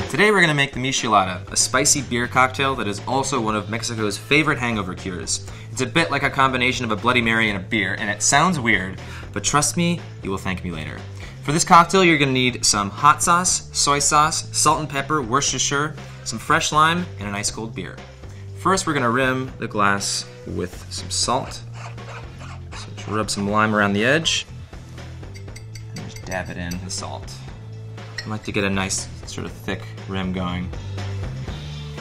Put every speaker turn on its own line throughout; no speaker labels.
Today we're going to make the michelada, a spicy beer cocktail that is also one of Mexico's favorite hangover cures. It's a bit like a combination of a Bloody Mary and a beer, and it sounds weird, but trust me, you will thank me later. For this cocktail, you're going to need some hot sauce, soy sauce, salt and pepper, Worcestershire, some fresh lime, and an ice cold beer. First, we're going to rim the glass with some salt. So just rub some lime around the edge, and just dab it in the salt. I like to get a nice sort of thick rim going.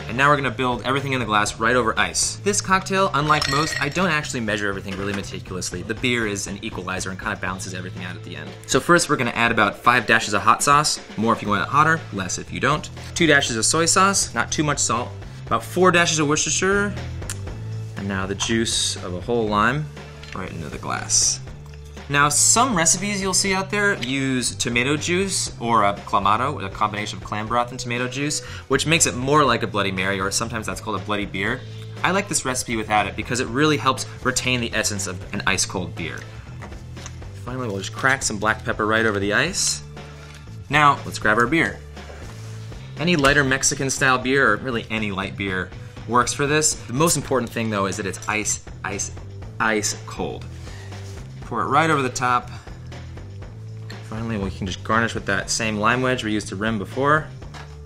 And now we're gonna build everything in the glass right over ice. This cocktail, unlike most, I don't actually measure everything really meticulously. The beer is an equalizer and kind of balances everything out at the end. So first we're gonna add about 5 dashes of hot sauce, more if you want it hotter, less if you don't. 2 dashes of soy sauce, not too much salt. About 4 dashes of Worcestershire. And now the juice of a whole lime right into the glass. Now, some recipes you'll see out there use tomato juice or a clamato, a combination of clam broth and tomato juice, which makes it more like a Bloody Mary, or sometimes that's called a bloody beer. I like this recipe without it because it really helps retain the essence of an ice-cold beer. Finally, we'll just crack some black pepper right over the ice. Now, let's grab our beer. Any lighter Mexican-style beer, or really any light beer, works for this. The most important thing, though, is that it's ice cold. Pour it right over the top. Finally, we can just garnish with that same lime wedge we used to rim before.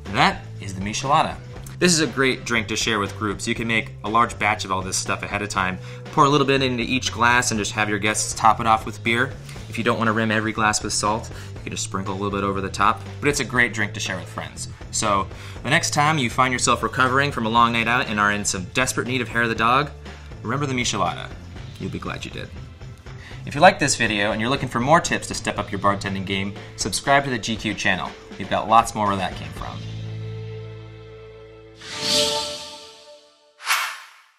And that is the michelada. This is a great drink to share with groups. You can make a large batch of all this stuff ahead of time. Pour a little bit into each glass and just have your guests top it off with beer. If you don't want to rim every glass with salt, you can just sprinkle a little bit over the top. But it's a great drink to share with friends. So the next time you find yourself recovering from a long night out and are in some desperate need of hair of the dog, remember the michelada. You'll be glad you did. If you like this video and you're looking for more tips to step up your bartending game, subscribe to the GQ channel. We've got lots more where that came from.